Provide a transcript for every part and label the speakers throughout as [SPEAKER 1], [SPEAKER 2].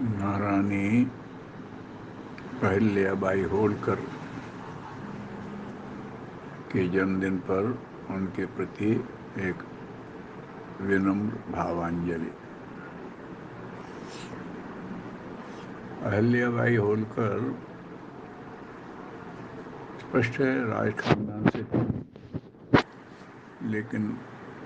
[SPEAKER 1] महारानी अहिल्याबाई होलकर के जन्मदिन पर उनके प्रति एक विनम्र भावांजलि। अहिल्याबाई होलकर स्पष्ट है राज खानदान से थी, लेकिन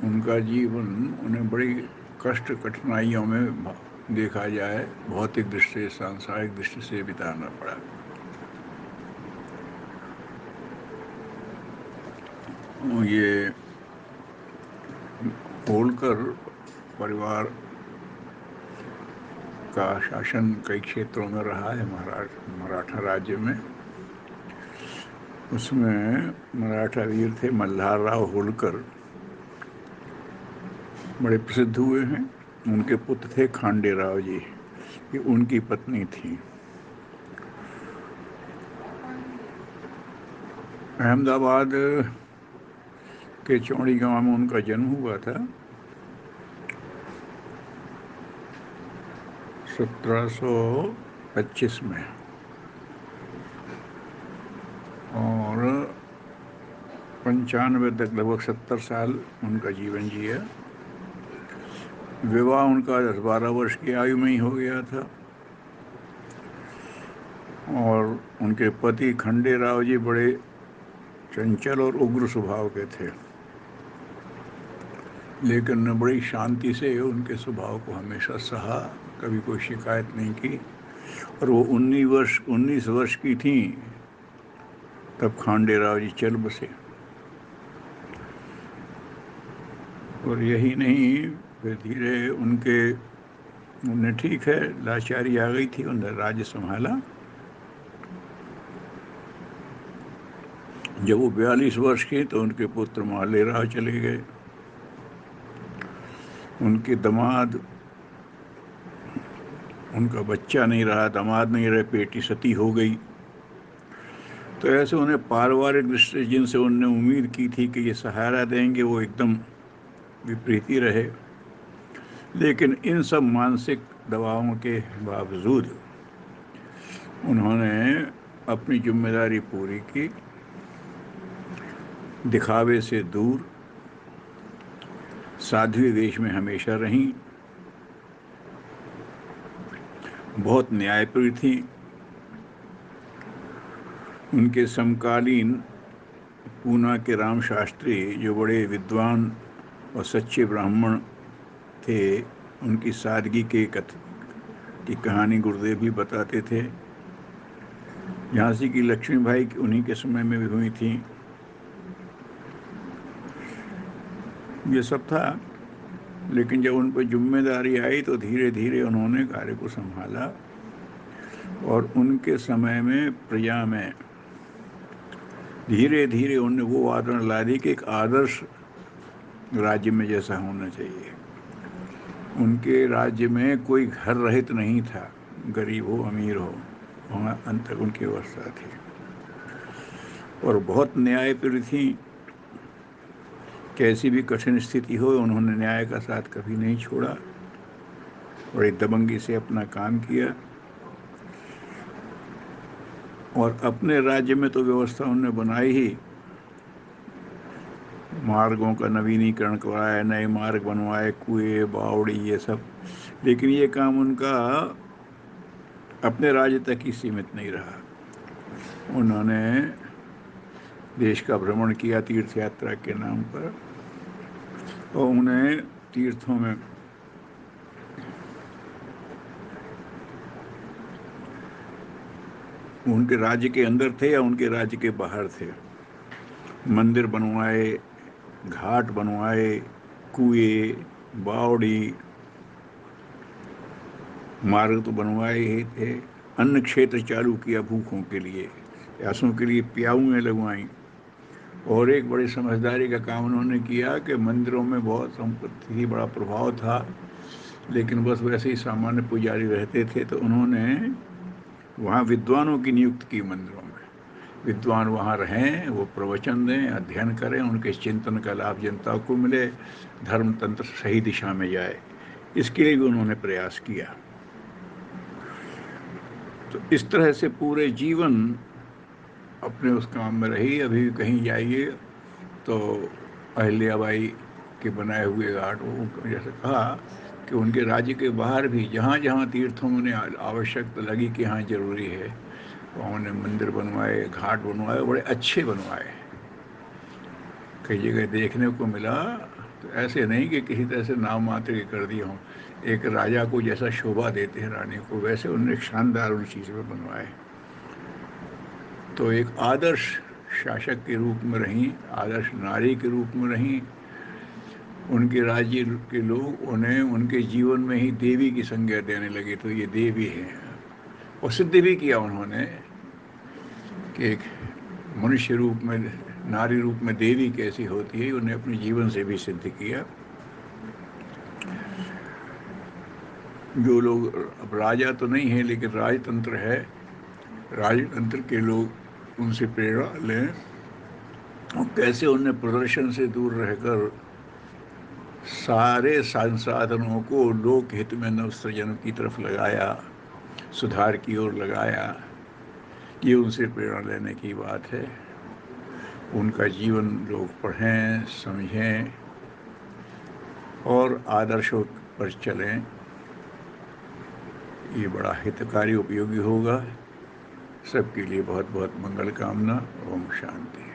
[SPEAKER 1] उनका जीवन उन्हें बड़ी कष्ट कठिनाइयों में देखा जाए भौतिक दृष्टि से सांसारिक दृष्टि से बिताना पड़ा। ये होलकर परिवार का शासन कई क्षेत्रों में रहा है मराठा राज्य में। उसमें मराठा वीर थे मल्हारराव होलकर, बड़े प्रसिद्ध हुए हैं। उनके पुत्र थे खांडेराव जी, ये उनकी पत्नी थी। अहमदाबाद के चौड़ी गांव में उनका जन्म हुआ था 1725 में, और 95 तक लगभग 70 साल उनका जीवन जिया। विवाह उनका 10-12 वर्ष की आयु में ही हो गया था, और उनके पति खंडेराव जी बड़े चंचल और उग्र स्वभाव के थे, लेकिन बड़ी शांति से उनके स्वभाव को हमेशा सहा, कभी कोई शिकायत नहीं की। और वो 19 वर्ष की थी तब खांडेराव जी चल बसे। और यही नहीं, फिर धीरे उन्हें ठीक है लाचारी आ गई थी, उन्हें राज्य संभाला। जब वो 42 वर्ष के तो उनके पुत्र मालेराव चले गए। उनके दामाद, उनका बच्चा नहीं रहा, दामाद नहीं रहे, बेटी सती हो गई। तो ऐसे उन्हें पारिवारिक दृष्टि जिनसे उन्होंने उम्मीद की थी कि ये सहारा देंगे, वो एकदम विपरीत ही रहे। लेकिन इन सब मानसिक दबावों के बावजूद उन्होंने अपनी जिम्मेदारी पूरी की, दिखावे से दूर साध्वी वेश में हमेशा रहीं, बहुत न्यायप्रिय थी। उनके समकालीन पूना के राम शास्त्री, जो बड़े विद्वान और सच्चे ब्राह्मण थे, उनकी सादगी की कहानी गुरुदेव भी बताते थे। झांसी की लक्ष्मीबाई उन्हीं के समय में भी हुई थी। ये सब था, लेकिन जब उन पर जिम्मेदारी आई तो धीरे धीरे उन्होंने कार्य को संभाला, और उनके समय में प्रजा में धीरे धीरे उन्होंने वो वातावरण ला दी कि एक आदर्श राज्य में जैसा होना चाहिए। उनके राज्य में कोई घर रहित नहीं था, गरीब हो अमीर हो, वहाँ अंत तक उनकी व्यवस्था थी। और बहुत न्यायप्रिय थी, कैसी भी कठिन स्थिति हो उन्होंने न्याय का साथ कभी नहीं छोड़ा, बड़ी दबंगी से अपना काम किया। और अपने राज्य में तो व्यवस्था उन्होंने बनाई ही, मार्गों का नवीनीकरण करवाया, नए मार्ग बनवाए, कुएं बावड़ी ये सब। लेकिन ये काम उनका अपने राज्य तक ही सीमित नहीं रहा। उन्होंने देश का भ्रमण किया तीर्थ यात्रा के नाम पर, और उन्हें तीर्थों में उनके राज्य के अंदर थे या उनके राज्य के बाहर थे, मंदिर बनवाए, घाट बनवाए, कुएं बावड़ी मार्ग तो बनवाए ही थे। अन्न क्षेत्र चालू किया भूखों के लिए, प्यासों के लिए प्याऊएं लगवाई। और एक बड़ी समझदारी का काम उन्होंने किया कि मंदिरों में बहुत संपत्ति थी, बड़ा प्रभाव था, लेकिन बस वैसे ही सामान्य पुजारी रहते थे, तो उन्होंने वहाँ विद्वानों की नियुक्ति की। मंदिरों में विद्वान वहाँ रहें, वो प्रवचन दें, अध्ययन करें, उनके चिंतन का लाभ जनता को मिले, धर्म तंत्र सही दिशा में जाए। इसके लिए भी उन्होंने प्रयास किया। तो इस तरह से पूरे जीवन अपने उस काम में रही। अभी भी कहीं जाइए तो अहिल्याबाई के बनाए हुए घाट, वो जैसे कहा कि उनके राज्य के बाहर भी जहाँ जहाँ तीर्थों में आवश्यकता लगी कि हाँ जरूरी है, वहाँ उन्होंने मंदिर बनवाए, घाट बनवाए, बड़े अच्छे बनवाए। कई जगह देखने को मिला, तो ऐसे नहीं कि किसी तरह से नाम मात्र के कर दिए हों। एक राजा को जैसा शोभा देते हैं रानी को, वैसे उन्होंने शानदार उन चीज़ में बनवाए। तो एक आदर्श शासक के रूप में रहीं, आदर्श नारी के रूप में रहीं। उनके राज्य के लोग उन्हें उनके जीवन में ही देवी की संज्ञा देने लगे, तो ये देवी है। और सिद्ध भी किया उन्होंने कि एक मनुष्य रूप में, नारी रूप में देवी कैसी होती है, उन्हें अपने जीवन से भी सिद्ध किया। जो लोग, अब राजा तो नहीं है लेकिन राजतंत्र है, राजतंत्र के लोग उनसे प्रेरणा लें और कैसे उन्हें प्रदर्शन से दूर रहकर सारे संसाधनों को लोक हित में नवसृजन की तरफ लगाया, सुधार की ओर लगाया, ये उनसे प्रेरणा लेने की बात है। उनका जीवन लोग पढ़ें, समझें और आदर्शों पर चलें। ये बड़ा हितकारी उपयोगी होगा। सबके लिए बहुत बहुत मंगल कामना। ओम शांति।